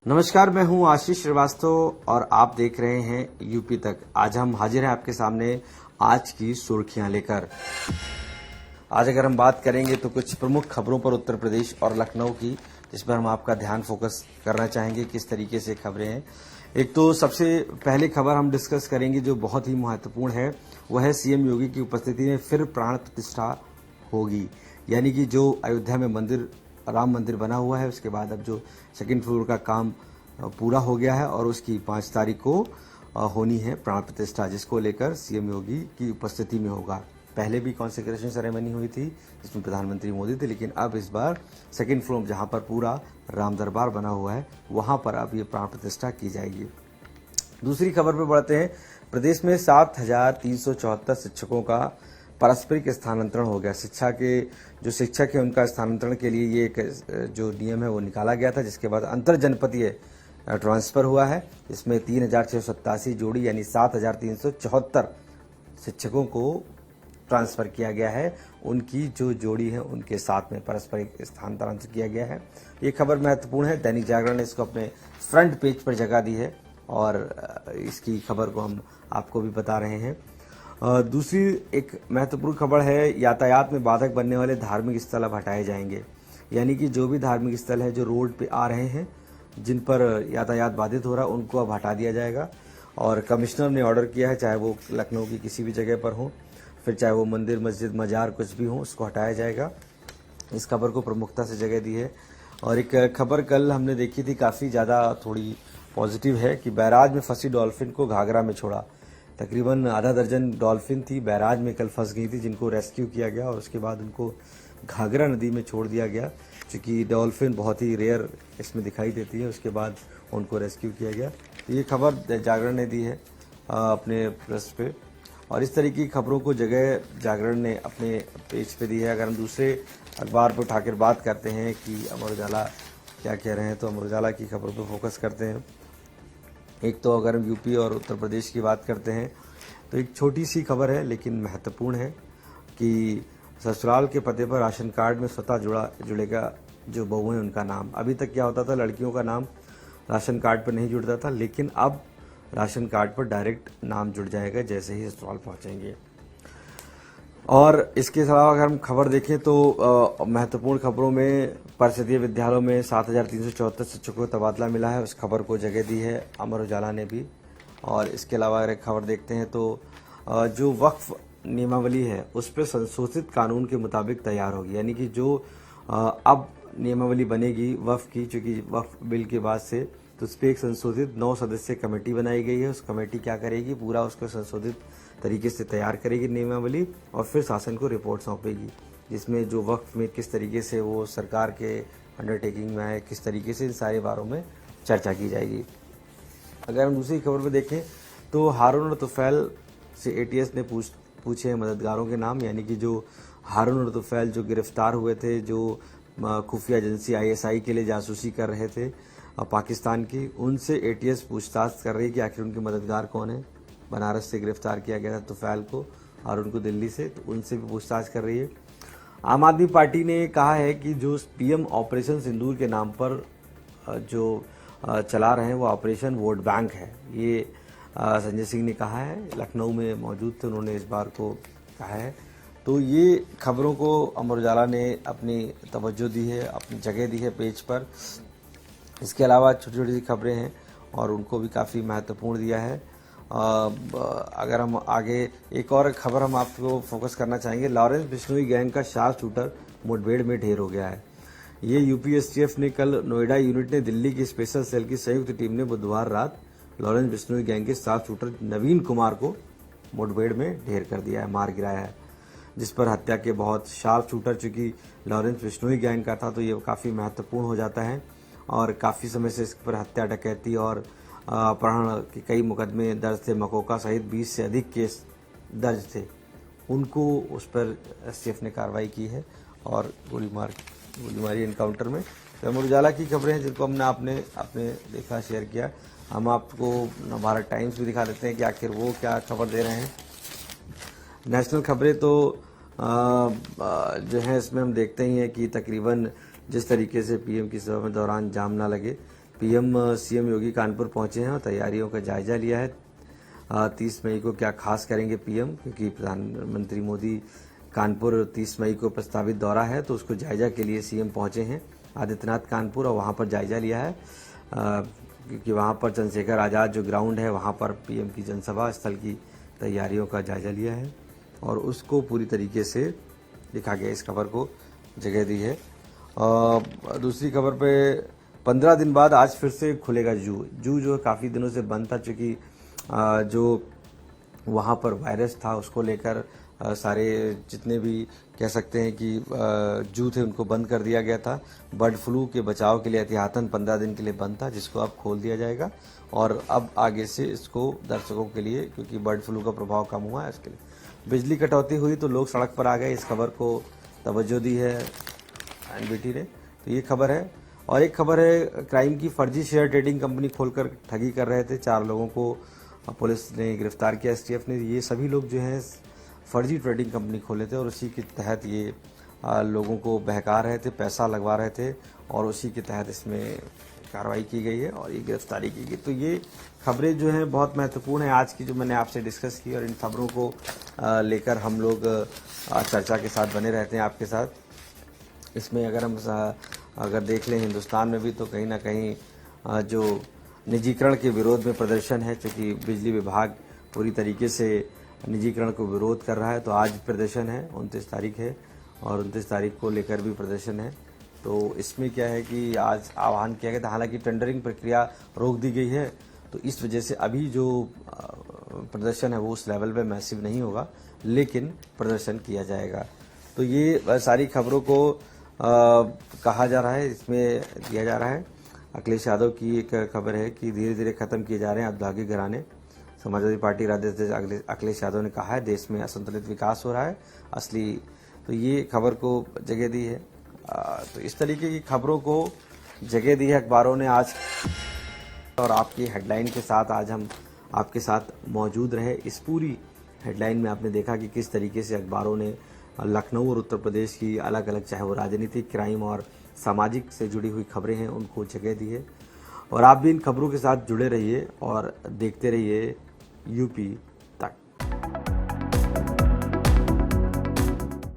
नमस्कार, मैं हूं आशीष श्रीवास्तव और आप देख रहे हैं यूपी तक। आज हम हाजिर हैं आपके सामने आज की सुर्खियां लेकर। आज अगर हम बात करेंगे तो कुछ प्रमुख खबरों पर उत्तर प्रदेश और लखनऊ की, जिस पर हम आपका ध्यान फोकस करना चाहेंगे किस तरीके से खबरें हैं। एक तो सबसे पहले खबर हम डिस्कस करेंगे जो बहुत ही महत्वपूर्ण है, वह है सीएम योगी की उपस्थिति में फिर प्राण प्रतिष्ठा होगी। यानी कि जो अयोध्या में राम मंदिर बना हुआ है, उसके बाद अब जो सेकंड फ्लोर का काम पूरा हो गया है और उसकी 5 तारीख को होनी है प्राण प्रतिष्ठा, जिसको लेकर सीएम योगी की उपस्थिति में होगा। पहले भी कॉन्सेक्रेशन सेरेमनी हुई थी जिसमें प्रधानमंत्री मोदी थे, लेकिन अब इस बार सेकंड फ्लोर जहां पर पूरा राम दरबार बना हुआ है वहां पर अब ये प्राण प्रतिष्ठा की जाएगी। दूसरी खबर पर बढ़ते हैं। प्रदेश में 7,374 शिक्षकों का पारस्परिक स्थानांतरण हो गया। शिक्षा के जो शिक्षक है उनका स्थानांतरण के लिए ये एक जो नियम है वो निकाला गया था, जिसके बाद अंतर जनपदीय ट्रांसफर हुआ है। इसमें 3,687 जोड़ी यानी 7,374 शिक्षकों को ट्रांसफर किया गया है। उनकी जो जोड़ी है उनके साथ में पारस्परिक स्थानांतरण किया गया है। ये खबर महत्वपूर्ण है। दैनिक जागरण ने इसको अपने फ्रंट पेज पर जगह दी है और इसकी खबर को हम आपको भी बता रहे हैं। दूसरी एक महत्वपूर्ण खबर है, यातायात में बाधक बनने वाले धार्मिक स्थल अब हटाए जाएंगे। यानी कि जो भी धार्मिक स्थल है जो रोड पे आ रहे हैं, जिन पर यातायात बाधित हो रहा है, उनको अब हटा दिया जाएगा। और कमिश्नर ने ऑर्डर किया है, चाहे वो लखनऊ की किसी भी जगह पर हो, फिर चाहे वो मंदिर मस्जिद मजार कुछ भी हो, उसको हटाया जाएगा। इस खबर को प्रमुखता से जगह दी है। और एक खबर कल हमने देखी थी, काफ़ी ज़्यादा थोड़ी पॉजिटिव है कि बैराज में फंसी डॉल्फिन को घाघरा में छोड़ा। तकरीबन आधा दर्जन डॉल्फिन थी बैराज में कल फंस गई थी, जिनको रेस्क्यू किया गया और उसके बाद उनको घाघरा नदी में छोड़ दिया गया। क्योंकि डॉल्फिन बहुत ही रेयर इसमें दिखाई देती है, उसके बाद उनको रेस्क्यू किया गया। तो ये खबर जागरण ने दी है अपने प्रेस पे, और इस तरह की खबरों को जगह जागरण ने अपने पेज पे दी है। अगर हम दूसरे अखबार पर उठाकर बात करते हैं कि अमर उजाला क्या कह रहे हैं, तो अमर उजाला की खबर पर फोकस करते हैं। एक तो अगर हम यूपी और उत्तर प्रदेश की बात करते हैं तो एक छोटी सी खबर है लेकिन महत्वपूर्ण है कि ससुराल के पते पर राशन कार्ड में स्वतः जुड़ेगा जो बहू है उनका नाम। अभी तक क्या होता था, लड़कियों का नाम राशन कार्ड पर नहीं जुड़ता था, लेकिन अब राशन कार्ड पर डायरेक्ट नाम जुड़ जाएगा जैसे ही ससुराल पहुंचेंगे। और इसके अलावा अगर हम खबर देखें तो महत्वपूर्ण खबरों में परिषदीय विद्यालयों में 7,374 शिक्षकों को तबादला मिला है, उस खबर को जगह दी है अमर उजाला ने भी। और इसके अलावा अगर खबर देखते हैं तो जो वक्फ नियमावली है उस पर संशोधित कानून के मुताबिक तैयार होगी। यानी कि जो अब नियमावली बनेगी वक्फ की, चूंकि वक्फ बिल के बाद से, तो उस पर एक संशोधित 9 सदस्यीय कमेटी बनाई गई है। उस कमेटी क्या करेगी, पूरा उसको संशोधित तरीके से तैयार करेगी नियमावली और फिर शासन को रिपोर्ट सौंपेगी, जिसमें जो वक्फ में किस तरीके से वो सरकार के अंडरटेकिंग में है, किस तरीके से इन सारे बारों में चर्चा की जाएगी। अगर हम दूसरी खबर में देखें तो हारून और तुफैल से एटीएस ने पूछे हैं मददगारों के नाम। यानी कि जो हारून और तुफैल जो गिरफ्तार हुए थे, जो खुफिया एजेंसी आईएसआई के लिए जासूसी कर रहे थे पाकिस्तान की, उनसे एटीएस पूछताछ कर रही है कि आखिर उनके मददगार कौन है। बनारस से गिरफ्तार किया गया था तुफैल को और उनको दिल्ली से, तो उनसे भी पूछताछ कर रही है। आम आदमी पार्टी ने कहा है कि जो पीएम ऑपरेशन सिंदूर के नाम पर जो चला रहे हैं वो ऑपरेशन वोट बैंक है। ये संजय सिंह ने कहा है, लखनऊ में मौजूद थे, उन्होंने इस बार को कहा है। तो ये खबरों को अमर उजाला ने अपनी तवज्जो दी है, अपनी जगह दी है पेज पर। इसके अलावा छोटी छोटी सी खबरें हैं और उनको भी काफ़ी महत्वपूर्ण दिया है। अगर हम आगे एक और खबर हम आपको फोकस करना चाहेंगे, लॉरेंस बिश्नोई गैंग का शार्प शूटर मुठभेड़ में ढेर हो गया है। ये यूपी एसटीएफ ने कल नोएडा यूनिट ने दिल्ली की स्पेशल सेल की संयुक्त टीम ने बुधवार रात लॉरेंस बिश्नोई गैंग के शार्प शूटर नवीन कुमार को मुठभेड़ में ढेर कर दिया है, मार गिराया है, जिस पर हत्या के बहुत शार्प शूटर चूंकि लॉरेंस बिश्नोई गैंग का था तो ये काफ़ी महत्वपूर्ण हो जाता है। और काफ़ी समय से इस पर हत्या, डकैती और अपहरण के कई मुकदमे दर्ज थे। मकोका सहित 20 से अधिक केस दर्ज थे, उनको उस पर एसटीएफ ने कार्रवाई की है और गोली मारी एनकाउंटर में। तो अमर उजाला की खबरें हैं जिनको हमने आपने देखा, शेयर किया। हम आपको भारत टाइम्स भी दिखा देते हैं कि आखिर वो क्या खबर दे रहे हैं। नेशनल खबरें तो जो है इसमें हम देखते ही हैं कि तकरीबन जिस तरीके से पीएम की सभा में दौरान जाम ना लगे, पीएम सीएम योगी कानपुर पहुंचे हैं और तैयारियों का जायजा लिया है। 30 मई को क्या खास करेंगे पीएम, क्योंककि प्रधानमंत्री मोदी कानपुर 30 मई को प्रस्तावित दौरा है, तो उसको जायजा के लिए सीएम पहुंचे हैं आदित्यनाथ कानपुर और वहां पर जायजा लिया है, क्योंकि वहां पर चंद्रशेखर आजाद जो ग्राउंड है वहां पर पीएम की जनसभा स्थल की तैयारियों का जायजा लिया है और उसको पूरी तरीके से लिखा गया, इस खबर को जगह दी है। दूसरी खबर पे 15 दिन बाद आज फिर से खुलेगा जू जो काफ़ी दिनों से बंद था, चूँकि जो वहाँ पर वायरस था उसको लेकर सारे जितने भी कह सकते हैं कि जू थे उनको बंद कर दिया गया था। बर्ड फ्लू के बचाव के लिए एहतियातन 15 दिन के लिए बंद था, जिसको अब खोल दिया जाएगा और अब आगे से इसको दर्शकों के लिए, क्योंकि बर्ड फ्लू का प्रभाव कम हुआ है, इसके लिए बिजली कटौती हुई तो लोग सड़क पर आ गए। इस खबर को तवज्जो दी है एनबीटी ने, तो ये खबर है। और एक खबर है क्राइम की, फर्जी शेयर ट्रेडिंग कंपनी खोलकर ठगी कर रहे थे 4 लोगों को पुलिस ने गिरफ्तार किया, एसटीएफ ने। ये सभी लोग जो हैं फर्जी ट्रेडिंग कंपनी खोले थे और उसी के तहत ये लोगों को बहका रहे थे, पैसा लगवा रहे थे और उसी के तहत इसमें कार्रवाई की गई है और ये गिरफ्तारी की गई। तो ये खबरें जो हैं बहुत महत्वपूर्ण है आज की, जो मैंने आपसे डिस्कस की, और इन खबरों को लेकर हम लोग चर्चा के साथ बने रहते हैं आपके साथ। इसमें अगर हम देख लें हिंदुस्तान में भी, तो कहीं ना कहीं जो निजीकरण के विरोध में प्रदर्शन है, क्योंकि बिजली विभाग पूरी तरीके से निजीकरण को विरोध कर रहा है, तो आज प्रदर्शन है, 29 तारीख है और 29 तारीख को लेकर भी प्रदर्शन है। तो इसमें क्या है कि आज आह्वान किया गया था, हालांकि टेंडरिंग प्रक्रिया रोक दी गई है, तो इस वजह से अभी जो प्रदर्शन है वो उस लेवल पे मैसिव नहीं होगा, लेकिन प्रदर्शन किया जाएगा। तो ये सारी खबरों को कहा जा रहा है, इसमें दिया जा रहा है। अखिलेश यादव की एक खबर है कि धीरे धीरे खत्म किए जा रहे हैं अपराधी घराने। समाजवादी पार्टी राज्याध्यक्ष अखिलेश यादव ने कहा है देश में असंतुलित विकास हो रहा है असली, तो ये खबर को जगह दी है। तो इस तरीके की खबरों को जगह दी है अखबारों ने आज, और आपकी हेडलाइन के साथ आज हम आपके साथ मौजूद रहे। इस पूरी हेडलाइन में आपने देखा कि किस तरीके से अखबारों ने लखनऊ और उत्तर प्रदेश की अलग अलग, चाहे वो राजनीतिक, क्राइम और सामाजिक से जुड़ी हुई खबरें हैं, उनको जगह दी है। और आप भी इन खबरों के साथ जुड़े रहिए और देखते रहिए यूपी